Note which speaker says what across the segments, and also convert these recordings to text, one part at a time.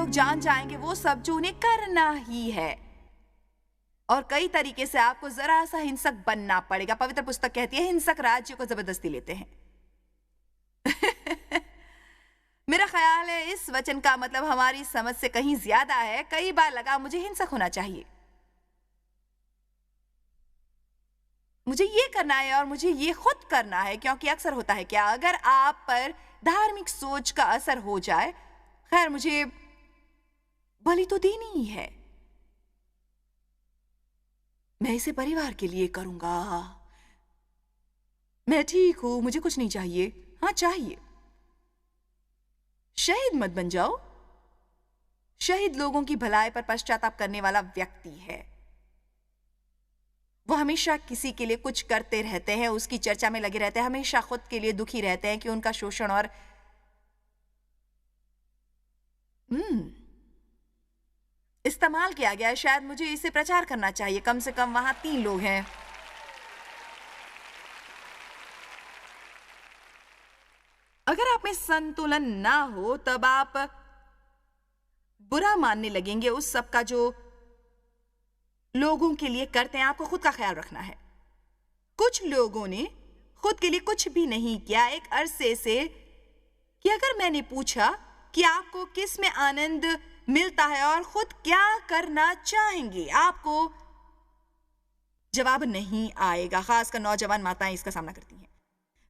Speaker 1: लोग जान जाएंगे वो सब जो उन्हें करना ही है। और कई तरीके से आपको जरा सा हिंसक बनना पड़ेगा। पवित्र पुस्तक कहती है हिंसक राज्य को जबरदस्ती लेते हैं। मेरा ख्याल है इस वचन का मतलब हमारी समझ से कहीं ज्यादा है। कई बार लगा मुझे हिंसक होना चाहिए, मुझे ये करना है और मुझे ये खुद करना है, क्योंकि अक्सर होता है क्या, अगर आप पर धार्मिक सोच का असर हो जाए, खैर मुझे बलि तो देनी ही है, मैं इसे परिवार के लिए करूंगा, मैं ठीक हूं, मुझे कुछ नहीं चाहिए। हाँ चाहिए। शहीद मत बन जाओ। शहीद लोगों की भलाई पर पश्चाताप करने वाला व्यक्ति है। वो हमेशा किसी के लिए कुछ करते रहते हैं, उसकी चर्चा में लगे रहते हैं, हमेशा खुद के लिए दुखी रहते हैं कि उनका शोषण और इस्तेमाल किया गया है। शायद मुझे इसे प्रचार करना चाहिए। कम से कम वहां 3 लोग हैं। अगर आप में संतुलन ना हो तब आप बुरा मानने लगेंगे उस सब का जो लोगों के लिए करते हैं। आपको खुद का ख्याल रखना है। कुछ लोगों ने खुद के लिए कुछ भी नहीं किया एक अरसे से, कि अगर मैंने पूछा कि आपको किस में आनंद मिलता है और खुद क्या करना चाहेंगे, आपको जवाब नहीं आएगा। खासकर नौजवान माताएं इसका सामना करती हैं।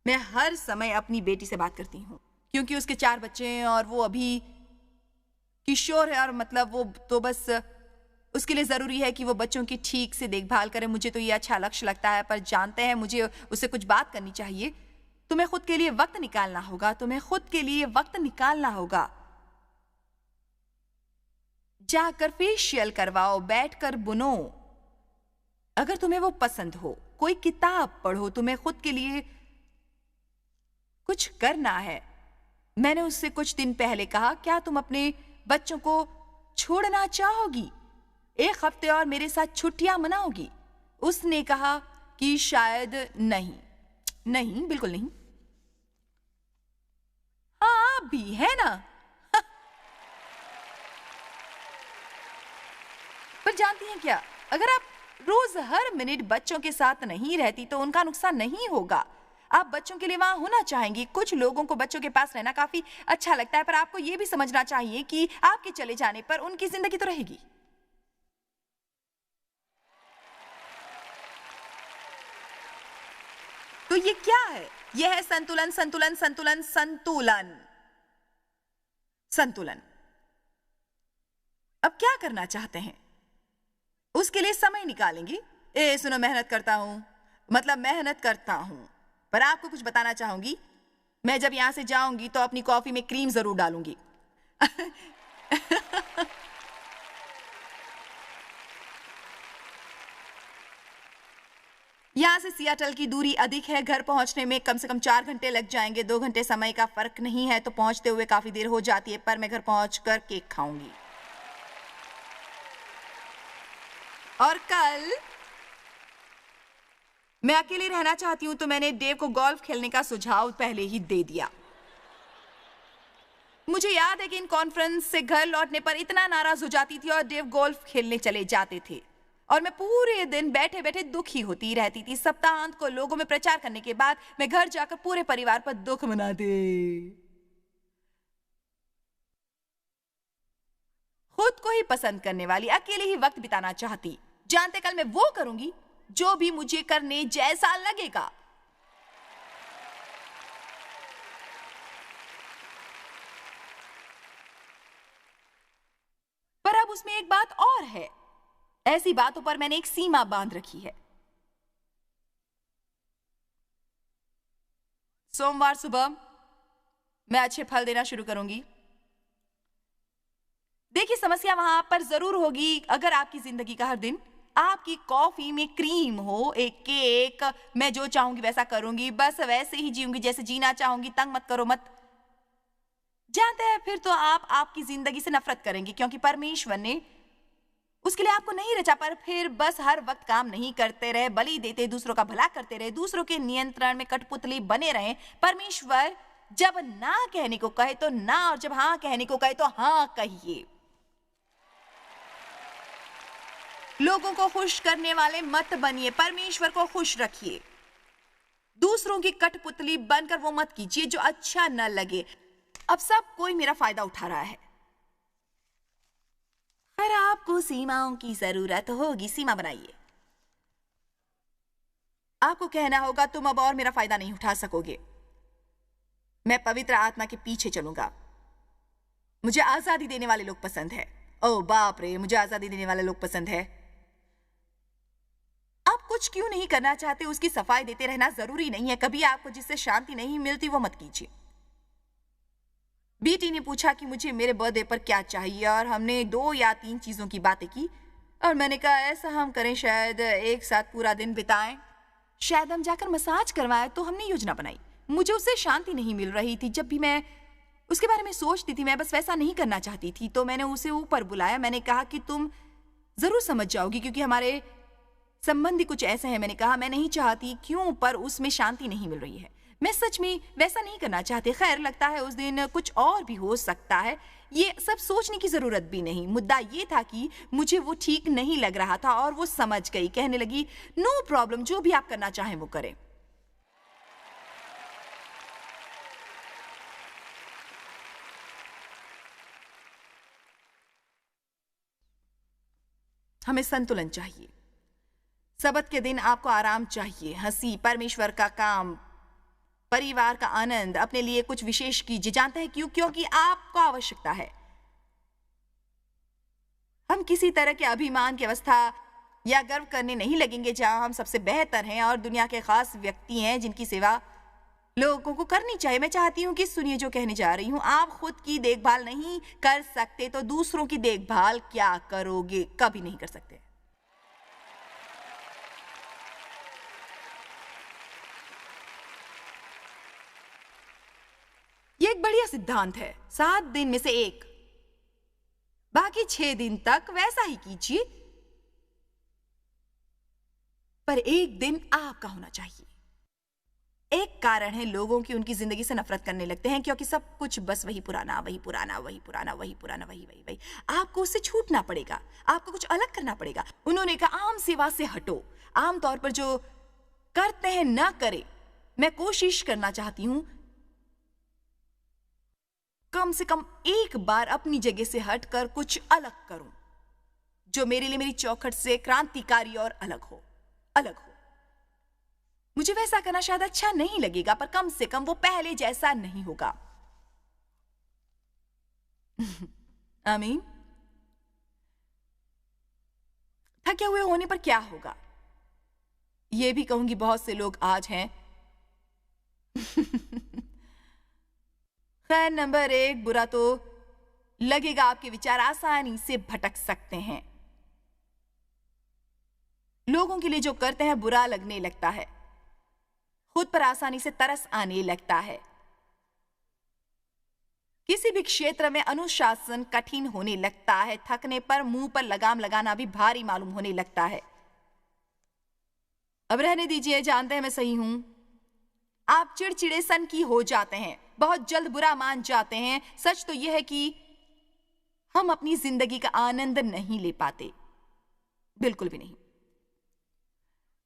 Speaker 1: मैं हर समय अपनी बेटी से बात करती हूँ क्योंकि उसके 4 बच्चे हैं और वो अभी किशोर है, और मतलब वो तो बस उसके लिए जरूरी है कि वो बच्चों की ठीक से देखभाल करे। मुझे तो ये अच्छा लक्ष्य लगता है, पर जानते हैं मुझे उससे कुछ बात करनी चाहिए। तुम्हें खुद के लिए वक्त निकालना होगा, तुम्हें खुद के लिए वक्त निकालना होगा। जाकर फेशियल करवाओ, बैठकर बुनो, अगर तुम्हें वो पसंद हो, कोई किताब पढ़ो, तुम्हें खुद के लिए कुछ करना है। मैंने उससे कुछ दिन पहले कहा, क्या तुम अपने बच्चों को छोड़ना चाहोगी 1 हफ्ते और मेरे साथ छुट्टियां मनाओगी? उसने कहा कि शायद नहीं। नहीं, बिल्कुल नहीं। हाँ, आप भी है ना। पर जानती हैं क्या, अगर आप रोज हर मिनट बच्चों के साथ नहीं रहती तो उनका नुकसान नहीं होगा। आप बच्चों के लिए वहां होना चाहेंगी। कुछ लोगों को बच्चों के पास रहना काफी अच्छा लगता है, पर आपको यह भी समझना चाहिए कि आपके चले जाने पर उनकी जिंदगी तो रहेगी। तो ये क्या है? यह है संतुलन, संतुलन, संतुलन, संतुलन, संतुलन। अब क्या करना चाहते हैं? उसके लिए समय निकालेंगी। सुनो, मेहनत करता हूं, पर आपको कुछ बताना चाहूंगी। मैं जब यहां से जाऊंगी तो अपनी कॉफी में क्रीम जरूर डालूंगी। यहां से सियाटल की दूरी अधिक है। घर पहुंचने में कम से कम 4 घंटे लग जाएंगे। 2 घंटे समय का फर्क नहीं है, तो पहुंचते हुए काफी देर हो जाती है, पर मैं घर पहुंचकर केक खाऊंगी। और कल मैं अकेले रहना चाहती हूं, तो मैंने डेव को गोल्फ खेलने का सुझाव पहले ही दे दिया। मुझे याद है कि इन कॉन्फ्रेंस से घर लौटने पर इतना नाराज हो जाती थी और डेव गोल्फ खेलने चले जाते थे, और मैं पूरे दिन बैठे बैठे दुखी होती रहती थी। सप्ताहांत को लोगों में प्रचार करने के बाद मैं घर जाकर पूरे परिवार पर दुख मनाती, खुद को ही पसंद करने वाली, अकेले ही वक्त बिताना चाहती। जानते, कल मैं वो करूंगी जो भी मुझे करने जैसा लगेगा। पर अब उसमें एक बात और है। ऐसी बातों पर मैंने एक सीमा बांध रखी है। सोमवार सुबह मैं अच्छे फल देना शुरू करूंगी। देखिए, समस्या वहां पर जरूर होगी अगर आपकी जिंदगी का हर दिन आपकी कॉफी में क्रीम हो, एक केक, मैं जो चाहूंगी वैसा करूंगी, बस वैसे ही जीऊंगी जैसे जीना चाहूंगी, तंग मत करो मत। जानते हैं, फिर तो आप आपकी जिंदगी से नफरत करेंगे, क्योंकि परमेश्वर ने उसके लिए आपको नहीं रचा। पर फिर बस हर वक्त काम नहीं करते रहे, बलि देते, दूसरों का भला करते रहे, दूसरों के नियंत्रण में कठपुतली बने रहे। परमेश्वर जब ना कहने को कहे तो ना, और जब हाँ कहने को कहे तो हाँ कहिए। लोगों को खुश करने वाले मत बनिए, परमेश्वर को खुश रखिए। दूसरों की कठपुतली बनकर वो मत कीजिए जो अच्छा न लगे। अब सब कोई मेरा फायदा उठा रहा है। पर आपको सीमाओं की जरूरत होगी, सीमा बनाइए। आपको कहना होगा तुम अब और मेरा फायदा नहीं उठा सकोगे। मैं पवित्र आत्मा के पीछे चलूंगा। मुझे आजादी देने वाले लोग पसंद है। ओ बाप रे, मुझे आजादी देने वाले लोग पसंद है। आप कुछ क्यों नहीं करना चाहते उसकी सफाई देते रहना जरूरी नहीं है। कभी आपको जिससे शांति नहीं मिलती वो मत कीजिए। बेटी ने पूछा कि मुझे मेरे बर्थडे पर क्या चाहिए और हमने 2 या 3 चीजों की बातें की और मैंने कहा ऐसा हम करें, शायद एक साथ पूरा दिन बिताएं, शायद हम जाकर मसाज करवाएं। तो हमने योजना बनाई। मुझे उससे शांति नहीं मिल रही थी। जब भी मैं उसके बारे में सोचती थी मैं बस वैसा नहीं करना चाहती थी। तो मैंने उसे ऊपर बुलाया। मैंने कहा कि तुम जरूर समझ जाओगी क्योंकि हमारे संबंधी कुछ ऐसे हैं। मैंने कहा मैं नहीं चाहती क्यों, पर उसमें शांति नहीं मिल रही है। मैं सच में वैसा नहीं करना चाहती। खैर, लगता है उस दिन कुछ और भी हो सकता है। ये सब सोचने की जरूरत भी नहीं। मुद्दा ये था कि मुझे वो ठीक नहीं लग रहा था और वो समझ गई। कहने लगी नो प्रॉब्लम, जो भी आप करना चाहें वो करें। हमें संतुलन चाहिए। सबत के दिन आपको आराम चाहिए, हंसी, परमेश्वर का काम, परिवार का आनंद, अपने लिए कुछ विशेष कीजिए। जानते हैं क्यों? क्योंकि आपको आवश्यकता है। हम किसी तरह के अभिमान की अवस्था या गर्व करने नहीं लगेंगे जहां हम सबसे बेहतर हैं और दुनिया के खास व्यक्ति हैं जिनकी सेवा लोगों को करनी चाहिए। मैं चाहती हूं कि सुनिए जो कहने जा रही हूं। आप खुद की देखभाल नहीं कर सकते तो दूसरों की देखभाल क्या करोगे? कभी नहीं कर सकते। ये एक बढ़िया सिद्धांत है। 7 दिन में से एक, बाकी 6 दिन तक वैसा ही कीजिए, पर एक दिन आपका होना चाहिए। एक कारण है लोगों की उनकी जिंदगी से नफरत करने लगते हैं क्योंकि सब कुछ बस वही पुराना, वही पुराना, वही पुराना, वही पुराना, वही वही वही। आपको उससे छूटना पड़ेगा, आपको कुछ अलग करना पड़ेगा। उन्होंने कहा आम सेवा से हटो। आमतौर पर जो करते हैं ना करे। मैं कोशिश करना चाहती हूं कम से कम एक बार अपनी जगह से हटकर कुछ अलग करूं जो मेरे लिए मेरी चौखट से क्रांतिकारी और अलग हो। मुझे वैसा करना शायद अच्छा नहीं लगेगा, पर कम से कम वो पहले जैसा नहीं होगा। आमीन। थके हुए होने पर क्या होगा? ये भी कहूंगी बहुत से लोग आज हैं। खैर, नंबर 1, बुरा तो लगेगा। आपके विचार आसानी से भटक सकते हैं। लोगों के लिए जो करते हैं बुरा लगने लगता है। खुद पर आसानी से तरस आने लगता है। किसी भी क्षेत्र में अनुशासन कठिन होने लगता है। थकने पर मुंह पर लगाम लगाना भी भारी मालूम होने लगता है। अब रहने दीजिए, जानते हैं मैं सही हूं। आप चिड़चिड़े सन की हो जाते हैं, बहुत जल्द बुरा मान जाते हैं। सच तो यह है कि हम अपनी जिंदगी का आनंद नहीं ले पाते, बिल्कुल भी नहीं।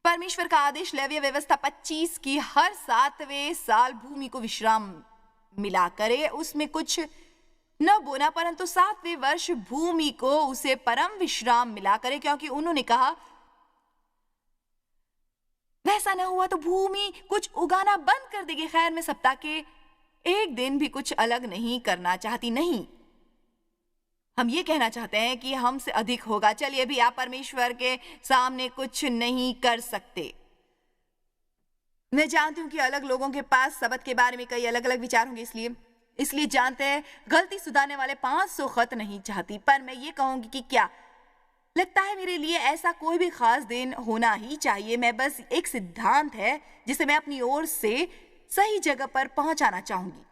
Speaker 1: परमेश्वर का आदेश लेवीय व्यवस्था 25 की हर 7वें साल भूमि को विश्राम मिला करे। उसमें कुछ न बोना, परंतु 7वें वर्ष भूमि को उसे परम विश्राम मिला करे, क्योंकि उन्होंने कहा वैसा न हुआ तो भूमि कुछ उगाना बंद कर देगी। खैर, मैं सप्ताह के एक दिन भी कुछ अलग नहीं करना चाहती। नहीं, हम ये कहना चाहते हैं कि हमसे अधिक होगा। चलिए, भी आप परमेश्वर के सामने कुछ नहीं कर सकते। मैं जानती हूं कि अलग लोगों के पास सबत के बारे में कई अलग अलग विचार होंगे, इसलिए जानते हैं, गलती सुधारने वाले 500 खत नहीं चाहती। पर मैं ये कहूंगी कि क्या लगता है मेरे लिए ऐसा कोई भी खास दिन होना ही चाहिए। मैं बस एक सिद्धांत है जिसे मैं अपनी ओर से सही जगह पर पहुंचाना चाहूंगी,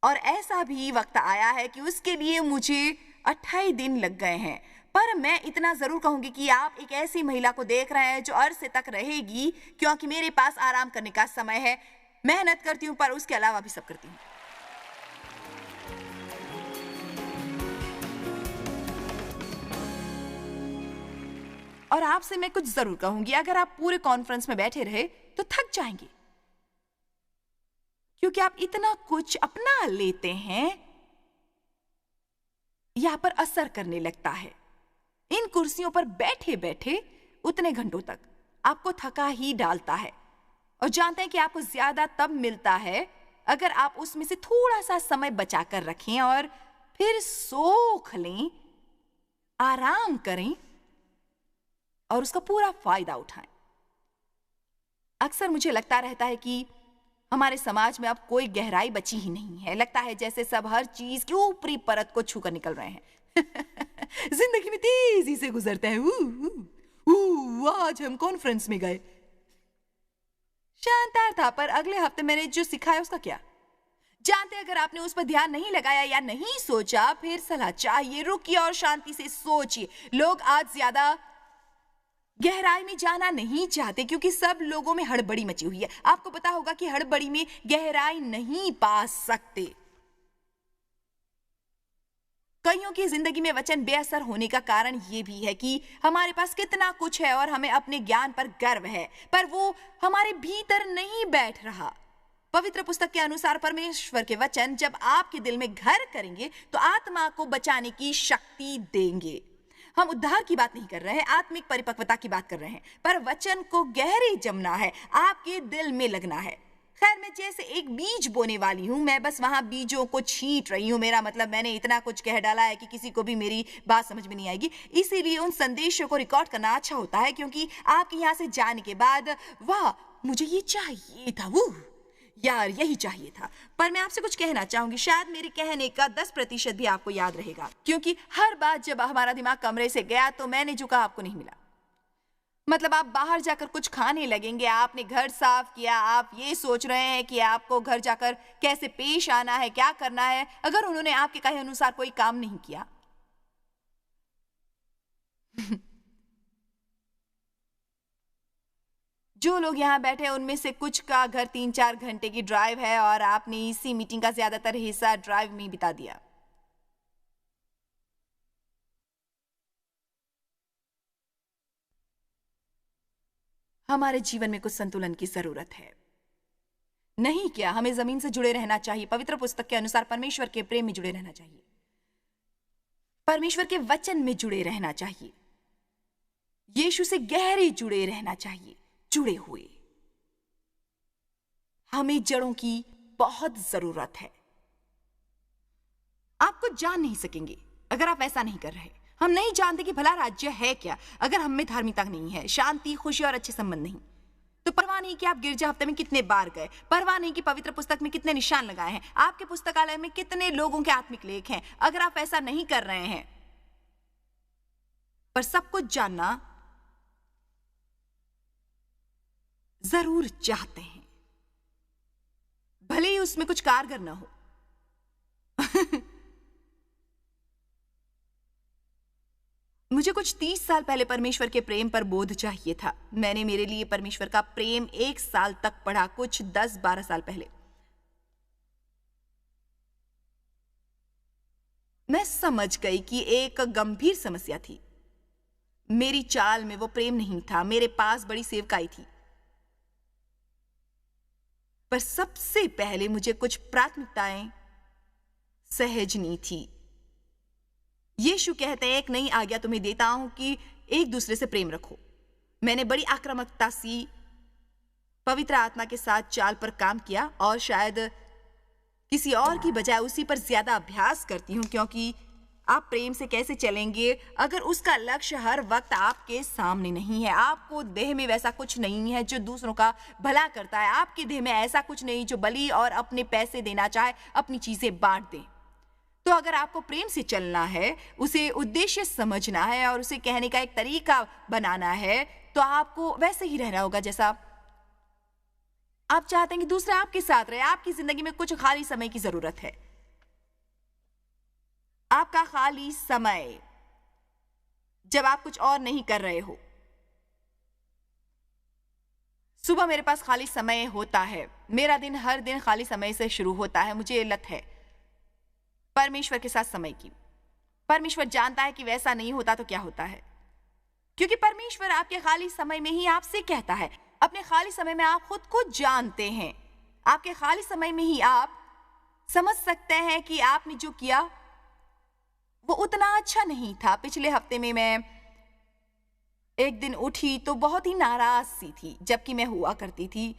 Speaker 1: और ऐसा भी वक्त आया है कि उसके लिए मुझे 28 दिन लग गए हैं। पर मैं इतना जरूर कहूंगी कि आप एक ऐसी महिला को देख रहे हैं जो अरसे तक रहेगी, क्योंकि मेरे पास आराम करने का समय है। मेहनत करती हूं, पर उसके अलावा भी सब करती हूं। और आपसे मैं कुछ जरूर कहूंगी, अगर आप पूरे कॉन्फ्रेंस में बैठे रहे तो थक जाएंगे, क्योंकि आप इतना कुछ अपना लेते हैं, यहां पर असर करने लगता है। इन कुर्सियों पर बैठे बैठे उतने घंटों तक आपको थका ही डालता है। और जानते हैं कि आपको ज्यादा तब मिलता है अगर आप उसमें से थोड़ा सा समय बचाकर रखें और फिर सोख लें, आराम करें और उसका पूरा फायदा उठाएं। अक्सर मुझे लगता रहता है कि हमारे समाज में अब कोई गहराई बची ही नहीं है। लगता है जैसे सब हर चीज की ऊपरी परत को छूकर निकल रहे हैं। जिंदगी में तेजी से गुजरते हैं। आज हम कॉन्फ्रेंस में गए, शानदार था, पर अगले हफ्ते मैंने जो सिखाया उसका क्या? जानते, अगर आपने उस पर ध्यान नहीं लगाया या नहीं सोचा, फिर सलाह चाहिए, रुकिए और शांति से सोचिए। लोग आज ज्यादा गहराई में जाना नहीं चाहते क्योंकि सब लोगों में हड़बड़ी मची हुई है। आपको पता होगा कि हड़बड़ी में गहराई नहीं पा सकते। कईयों की जिंदगी में वचन बेअसर होने का कारण यह भी है कि हमारे पास कितना कुछ है और हमें अपने ज्ञान पर गर्व है, पर वो हमारे भीतर नहीं बैठ रहा। पवित्र पुस्तक के अनुसार परमेश्वर के वचन जब आपके दिल में घर करेंगे तो आत्मा को बचाने की शक्ति देंगे। हम उद्धार की बात नहीं कर रहे हैं, आत्मिक परिपक्वता की बात कर रहे हैं, पर वचन को गहरे जमना है, आपके दिल में लगना है। खैर, मैं जैसे एक बीज बोने वाली हूं, मैं बस वहां बीजों को छींट रही हूं। मेरा मतलब, मैंने इतना कुछ कह डाला है कि किसी को भी मेरी बात समझ में नहीं आएगी। इसीलिए उन संदेशों को रिकॉर्ड करना अच्छा होता है, क्योंकि आपके यहां से जाने के बाद, वाह मुझे ये चाहिए था, वो यार यही चाहिए था। पर मैं आपसे कुछ कहना चाहूंगी, शायद मेरे कहने का 10% भी आपको याद रहेगा, क्योंकि हर बार जब हमारा दिमाग कमरे से गया तो मैंने जो कहा आपको नहीं मिला। मतलब आप बाहर जाकर कुछ खाने लगेंगे, आपने घर साफ किया, आप ये सोच रहे हैं कि आपको घर जाकर कैसे पेश आना है, क्या करना है, अगर उन्होंने आपके कहे अनुसार कोई काम नहीं किया। जो लोग यहाँ बैठे हैं उनमें से कुछ का घर 3-4 घंटे की ड्राइव है और आपने इसी मीटिंग का ज्यादातर हिस्सा ड्राइव में बिता दिया। हमारे जीवन में कुछ संतुलन की जरूरत है। नहीं क्या, हमें जमीन से जुड़े रहना चाहिए, पवित्र पुस्तक के अनुसार परमेश्वर के प्रेम में जुड़े रहना चाहिए, परमेश्वर के वचन में जुड़े रहना चाहिए, यीशु से गहरे जुड़े रहना चाहिए, जुड़े हुए। हमें जड़ों की बहुत जरूरत है। आप कुछ जान नहीं सकेंगे अगर आप ऐसा नहीं कर रहे। हम नहीं जानते कि भला राज्य है क्या अगर हम में धार्मिकता नहीं है, शांति, खुशी और अच्छे संबंध नहीं। तो परवाह नहीं कि आप गिरजा हफ्ते में कितने बार गए, परवाह नहीं कि पवित्र पुस्तक में कितने निशान लगाए हैं, आपके पुस्तकालय में कितने लोगों के आत्मिक लेख हैं। अगर आप ऐसा नहीं कर रहे हैं, पर सब कुछ जानना जरूर चाहते हैं, भले ही उसमें कुछ कारगर ना हो। मुझे कुछ 30 साल पहले परमेश्वर के प्रेम पर बोध चाहिए था। मैंने मेरे लिए परमेश्वर का प्रेम 1 साल तक पढ़ा, कुछ 10-12 साल पहले। मैं समझ गई कि एक गंभीर समस्या थी। मेरी चाल में वो प्रेम नहीं था, मेरे पास बड़ी सेवकाई थी। पर सबसे पहले मुझे कुछ प्राथमिकताएं सहजनी थी। यीशु कहते हैं, एक नई आज्ञा तुम्हें देता हूं कि एक दूसरे से प्रेम रखो। मैंने बड़ी आक्रामकता सी पवित्र आत्मा के साथ चाल पर काम किया और शायद किसी और की बजाय उसी पर ज्यादा अभ्यास करती हूं, क्योंकि आप प्रेम से कैसे चलेंगे अगर उसका लक्ष्य हर वक्त आपके सामने नहीं है। आपको देह में वैसा कुछ नहीं है जो दूसरों का भला करता है। आपके देह में ऐसा कुछ नहीं जो बलि और अपने पैसे देना चाहे, अपनी चीजें बांट दे। तो अगर आपको प्रेम से चलना है, उसे उद्देश्य समझना है और उसे कहने का एक तरीका बनाना है, तो आपको वैसे ही रहना होगा जैसा आप चाहते हैं कि दूसरा आपके साथ रहे। आपकी जिंदगी में कुछ खाली समय की जरूरत है। आपका खाली समय जब आप कुछ और नहीं कर रहे हो। सुबह मेरे पास खाली समय होता है। मेरा दिन हर दिन खाली समय से शुरू होता है। मुझे लत है परमेश्वर के साथ समय की। परमेश्वर जानता है कि वैसा नहीं होता तो क्या होता है। क्योंकि परमेश्वर आपके खाली समय में ही आपसे कहता है। अपने खाली समय में आप खुद को जानते हैं। आपके खाली समय में ही आप समझ सकते हैं कि आपने जो किया वो उतना अच्छा नहीं था। पिछले हफ्ते में मैं एक दिन उठी तो बहुत ही नाराज सी थी, जबकि मैं हुआ करती थी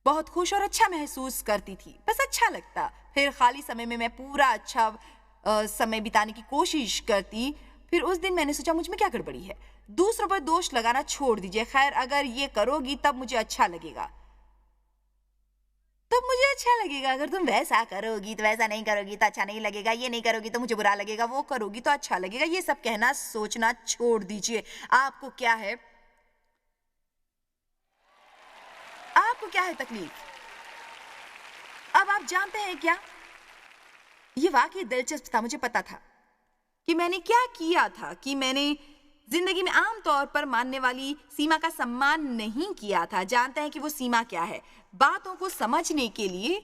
Speaker 1: बहुत खुश और अच्छा महसूस करती थी, बस अच्छा लगता। फिर खाली समय में मैं पूरा अच्छा समय बिताने की कोशिश करती। फिर उस दिन मैंने सोचा मुझ में क्या गड़बड़ी है, दूसरों पर दोष लगाना छोड़ दीजिए। खैर, अगर ये करोगी तब मुझे अच्छा लगेगा, तब मुझे अच्छा लगेगा। अगर तुम वैसा करोगी तो वैसा नहीं करोगी तो अच्छा नहीं लगेगा, ये नहीं करोगी तो मुझे बुरा लगेगा, वो करोगी तो अच्छा लगेगा। ये सब कहना सोचना छोड़ दीजिए। आपको क्या है, आपको क्या है तकलीफ? अब आप जानते हैं क्या, ये वाकई दिलचस्प था। मुझे पता था कि मैंने क्या किया था, कि मैंने जिंदगी में आमतौर पर मानने वाली सीमा का सम्मान नहीं किया था। जानते हैं कि वो सीमा क्या है? बातों को समझने के लिए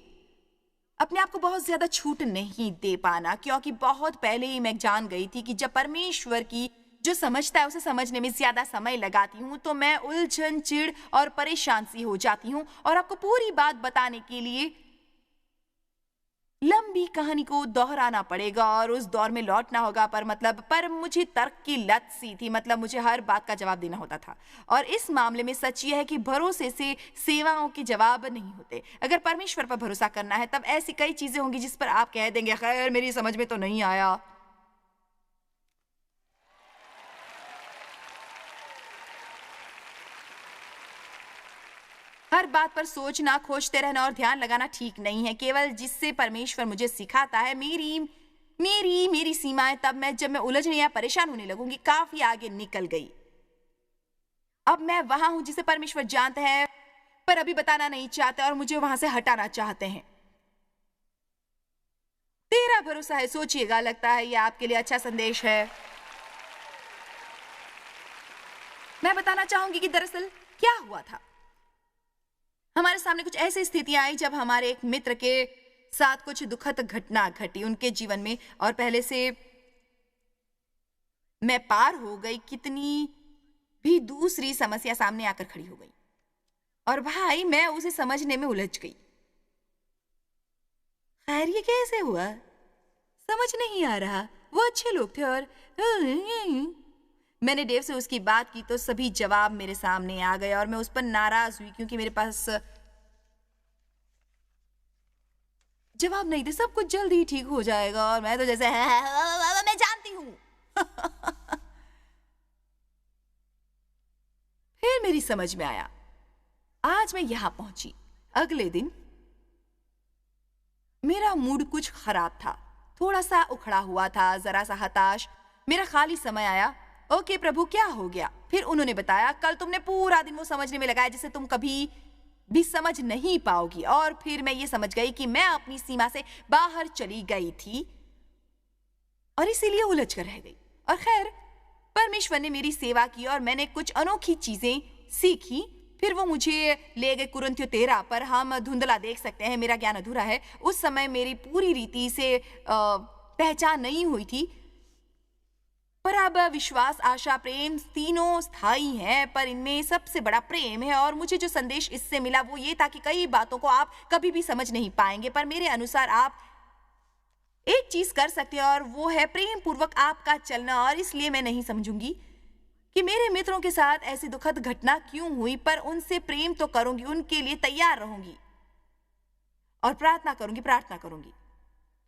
Speaker 1: अपने आप को बहुत ज्यादा छूट नहीं दे पाना, क्योंकि बहुत पहले ही मैं जान गई थी कि जब परमेश्वर की जो समझता है उसे समझने में ज्यादा समय लगाती हूँ तो मैं उलझन, चिढ़ और परेशान सी हो जाती हूँ। और आपको पूरी बात बताने के लिए लंबी कहानी को दोहराना पड़ेगा और उस दौर में लौटना होगा। पर मुझे तर्क की लत सी थी। मतलब मुझे हर बात का जवाब देना होता था। और इस मामले में सच यह है कि भरोसे से सेवाओं के जवाब नहीं होते। अगर परमेश्वर पर भरोसा करना है तब ऐसी कई चीजें होंगी जिस पर आप कह देंगे, खैर मेरी समझ में तो नहीं आया। हर बात पर सोचना, खोजते रहना और ध्यान लगाना ठीक नहीं है। केवल जिससे परमेश्वर मुझे सिखाता है मेरी सीमाएं, तब जब मैं उलझने या परेशान होने लगूंगी, काफी आगे निकल गई। अब मैं वहां हूं जिसे परमेश्वर जानते हैं पर अभी बताना नहीं चाहते और मुझे वहां से हटाना चाहते हैं। तेरा भरोसा है, सोचिएगा, लगता है यह आपके लिए अच्छा संदेश है। मैं बताना चाहूंगी कि दरअसल क्या हुआ था। हमारे सामने कुछ ऐसी स्थितियां आई जब हमारे एक मित्र के साथ कुछ दुखद घटना घटी उनके जीवन में, और पहले से मैं पार हो गई, कितनी भी दूसरी समस्या सामने आकर खड़ी हो गई और भाई मैं उसे समझने में उलझ गई। खैर ये कैसे हुआ समझ नहीं आ रहा। वो अच्छे लोग थे और मैंने डेव से उसकी बात की तो सभी जवाब मेरे सामने आ गए और मैं उस पर नाराज हुई क्योंकि मेरे पास जवाब नहीं थे। सब कुछ जल्दी ही ठीक हो जाएगा और मैं तो जैसे मैं जानती हूँ। फिर मेरी समझ में आया। आज मैं यहां पहुंची। अगले दिन मेरा मूड कुछ खराब था, थोड़ा सा उखड़ा हुआ था, जरा सा हताश। मेरा खाली समय आया। ओके प्रभु, क्या हो गया? फिर उन्होंने बताया, कल तुमने पूरा दिन वो समझने में लगाया जिसे तुम कभी भी समझ नहीं पाओगी। और फिर मैं ये समझ गई कि मैं अपनी सीमा से बाहर चली गई थी और इसीलिए उलझ कर रह गई। और खैर परमेश्वर ने मेरी सेवा की और मैंने कुछ अनोखी चीजें सीखी। फिर वो मुझे ले गए कुरिन्थियों 13 पर। हम धुंधला देख सकते हैं, मेरा ज्ञान अधूरा है। उस समय मेरी पूरी रीति से पहचान नहीं हुई थी। पर अब विश्वास, आशा, प्रेम तीनों स्थायी हैं, पर इनमें सबसे बड़ा प्रेम है। और मुझे जो संदेश इससे मिला वो ये था कि कई बातों को आप कभी भी समझ नहीं पाएंगे, पर मेरे अनुसार आप एक चीज कर सकते हैं और वो है प्रेम पूर्वक आपका चलना। और इसलिए मैं नहीं समझूंगी कि मेरे मित्रों के साथ ऐसी दुखद घटना क्यों हुई, पर उनसे प्रेम तो करूंगी, उनके लिए तैयार रहूंगी और प्रार्थना करूंगी।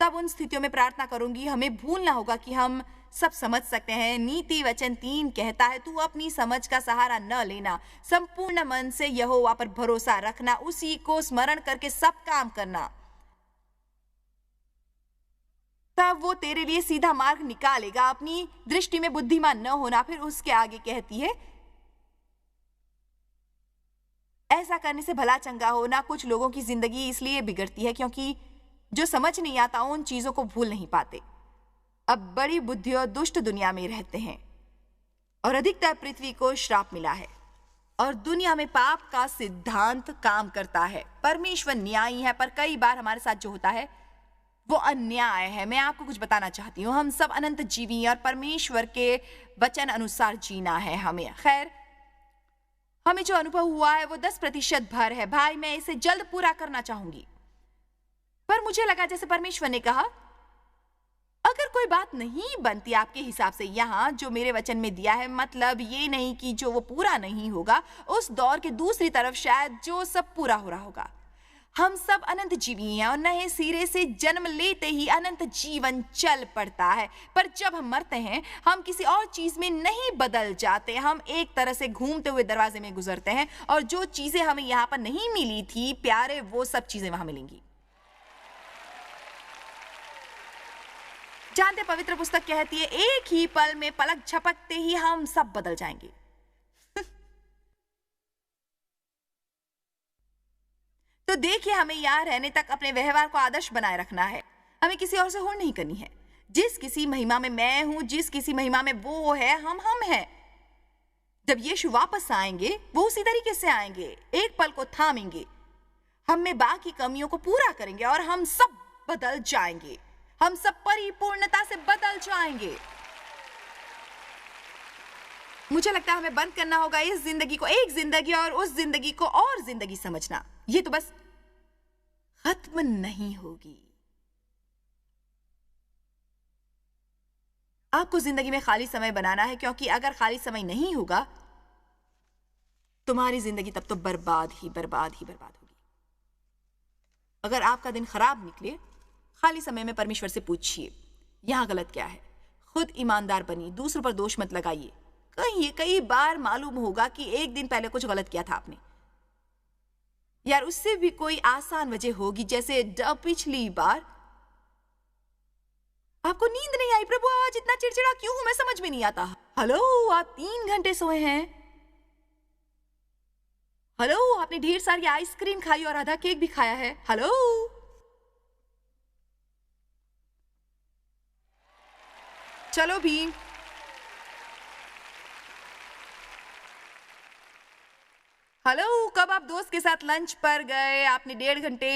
Speaker 1: तब उन स्थितियों में प्रार्थना करूंगी। हमें भूलना होगा कि हम सब समझ सकते हैं। नीति वचन 3 कहता है, तू अपनी समझ का सहारा न लेना, संपूर्ण मन से यहोवा पर भरोसा रखना, उसी को स्मरण करके सब काम करना, तब वो तेरे लिए सीधा मार्ग निकालेगा। अपनी दृष्टि में बुद्धिमान न होना। फिर उसके आगे कहती है, ऐसा करने से भला चंगा होना। कुछ लोगों की जिंदगी इसलिए बिगड़ती है क्योंकि जो समझ नहीं आता उन चीजों को भूल नहीं पाते। अब बड़ी बुद्धि और दुष्ट दुनिया में रहते हैं और अधिकतर पृथ्वी को श्राप मिला है और दुनिया में पाप का सिद्धांत काम करता है। परमेश्वर न्यायी है, पर कई बार हमारे साथ जो होता है वो अन्याय है। मैं आपको कुछ बताना चाहती हूँ, हम सब अनंत जीवी हैं और परमेश्वर के वचन अनुसार जीना है हमें। खैर, हमें जो अनुभव हुआ है वो 10% भर है। भाई, मैं इसे जल्द पूरा करना चाहूंगी, पर मुझे लगा जैसे परमेश्वर ने कहा, अगर कोई बात नहीं बनती आपके हिसाब से यहाँ जो मेरे वचन में दिया है, मतलब ये नहीं कि जो वो पूरा नहीं होगा, उस दौर के दूसरी तरफ शायद जो सब पूरा हो रहा होगा। हम सब अनंत जीवी हैं और नए सिरे से जन्म लेते ही अनंत जीवन चल पड़ता है, पर जब हम मरते हैं हम किसी और चीज में नहीं बदल जाते। हम एक तरह से घूमते हुए दरवाजे में गुजरते हैं और जो चीजें हमें यहाँ पर नहीं मिली थी प्यारे, वो सब चीजें वहां मिलेंगी। जानते, पवित्र पुस्तक कहती है एक ही पल में पलक झपकते ही हम सब बदल जाएंगे। तो देखिए, हमें यहाँ रहने तक अपने व्यवहार को आदर्श बनाए रखना है। हमें किसी और से होड़ नहीं करनी है। जिस किसी महिमा में मैं हूं, जिस किसी महिमा में वो है, हम हैं। जब यीशु वापस आएंगे वो उसी तरीके से आएंगे, एक पल को थामेंगे, हम में बाकी कमियों को पूरा करेंगे और हम सब बदल जाएंगे। हम सब परिपूर्णता से बदल जाएंगे। मुझे लगता है हमें बंद करना होगा इस जिंदगी को एक जिंदगी और उस जिंदगी को और जिंदगी समझना। ये तो बस खत्म नहीं होगी। आपको जिंदगी में खाली समय बनाना है, क्योंकि अगर खाली समय नहीं होगा तुम्हारी जिंदगी तब तो बर्बाद ही बर्बाद होगी। अगर आपका दिन खराब निकले, खाली समय में परमेश्वर से पूछिए यहां गलत क्या है। खुद ईमानदार बनिए, दूसरों पर दोष मत लगाइए। कई बार मालूम होगा कि एक दिन पहले कुछ गलत किया था आपने, यार उससे भी कोई आसान वजह होगी। जैसे पिछली बार आपको नींद नहीं आई, प्रभु आज इतना चिड़चिड़ा क्यों हूं, मैं समझ में नहीं आता। हेलो, आप 3 घंटे सोए हैं। हेलो, आपने ढेर सारी आइसक्रीम खाई और आधा केक भी खाया है। हेलो, चलो भी, हेलो, कब आप दोस्त के साथ लंच पर गए, आपने 1.5 घंटे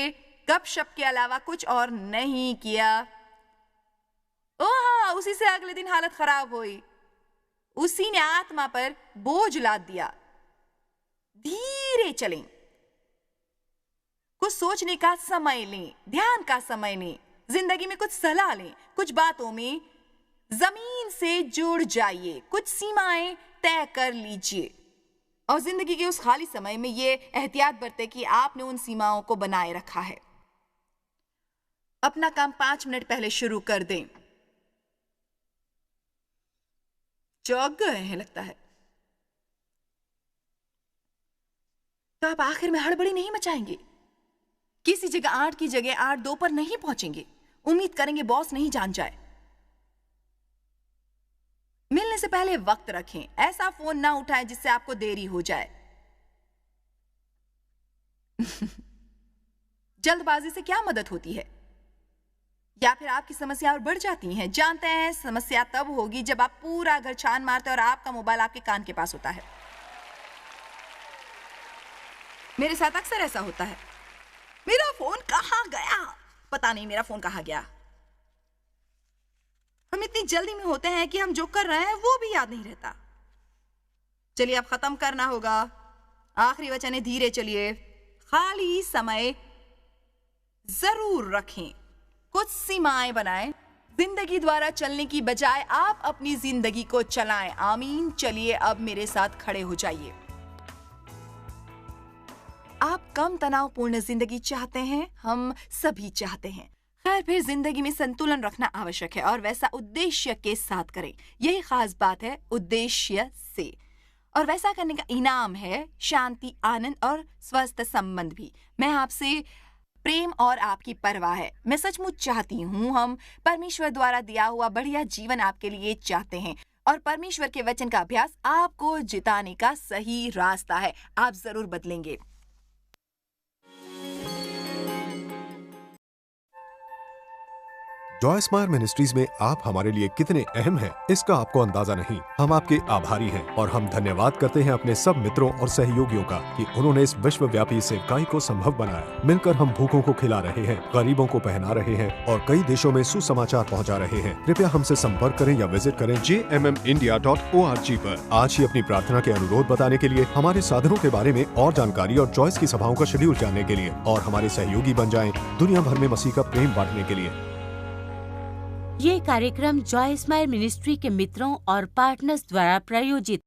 Speaker 1: गपशप के अलावा कुछ और नहीं किया। ओह हाँ, उसी से अगले दिन हालत खराब हुई। उसी ने आत्मा पर बोझ लाद दिया। धीरे चलें, कुछ सोचने का समय लें, ध्यान का समय लें, जिंदगी में कुछ सलाह लें, कुछ बातों में जमीन से जुड़ जाइए, कुछ सीमाएं तय कर लीजिए और जिंदगी के उस खाली समय में ये एहतियात बरतें कि आपने उन सीमाओं को बनाए रखा है। अपना काम 5 मिनट पहले शुरू कर दें। चौंक गए हैं लगता है, तो आप आखिर में हड़बड़ी नहीं मचाएंगे। किसी जगह 8 की जगह 8:02 पर नहीं पहुंचेंगे। उम्मीद करेंगे बॉस नहीं जान जाए। मिलने से पहले वक्त रखें, ऐसा फोन ना उठाएं जिससे आपको देरी हो जाए। जल्दबाजी से क्या मदद होती है, या फिर आपकी समस्या और बढ़ जाती हैं। जानते हैं, समस्या तब होगी जब आप पूरा घर छान मारते और आपका मोबाइल आपके कान के पास होता है। मेरे साथ अक्सर ऐसा होता है। मेरा फोन कहाँ गया, पता नहीं मेरा फोन कहाँ गया। हम इतनी जल्दी में होते हैं कि हम जो कर रहे हैं वो भी याद नहीं रहता। चलिए, अब खत्म करना होगा। आखिरी वचन है, धीरे चलिए। खाली समय जरूर रखें, कुछ सीमाएं बनाएं। जिंदगी द्वारा चलने की बजाय आप अपनी जिंदगी को चलाएं। आमीन। चलिए, अब मेरे साथ खड़े हो जाइए। आप कम तनावपूर्ण जिंदगी चाहते हैं, हम सभी चाहते हैं। खैर, फिर जिंदगी में संतुलन रखना आवश्यक है और वैसा उद्देश्य के साथ करें। यही खास बात है, उद्देश्य से। और वैसा करने का इनाम है शांति, आनंद और स्वस्थ संबंध भी। मैं आपसे प्रेम और आपकी परवाह है। मैं सचमुच चाहती हूँ, हम परमेश्वर द्वारा दिया हुआ बढ़िया जीवन आपके लिए चाहते हैं और परमेश्वर के वचन का अभ्यास आपको जिताने का सही रास्ता है। आप जरूर बदलेंगे।
Speaker 2: जॉय स्माइल मिनिस्ट्रीज में आप हमारे लिए कितने अहम हैं, इसका आपको अंदाजा नहीं। हम आपके आभारी हैं और हम धन्यवाद करते हैं अपने सब मित्रों और सहयोगियों का कि उन्होंने इस विश्वव्यापी सेवकाई को संभव बनाया। मिलकर हम भूखों को खिला रहे हैं, गरीबों को पहना रहे हैं और कई देशों में सुसमाचार पहुंचा रहे हैं। कृपया हमसे संपर्क करें या विजिट करें jmmindia.org पर। आज ही अपनी प्रार्थना के अनुरोध बताने के लिए, हमारे साधनों के बारे में और जानकारी और जॉयस की सभाओं का शेड्यूल जानने के लिए और हमारे सहयोगी बन जाएं दुनिया भर में मसीह का प्रेम बांटने के लिए।
Speaker 3: ये कार्यक्रम जॉय स्माइल मिनिस्ट्री के मित्रों और पार्टनर्स द्वारा प्रायोजित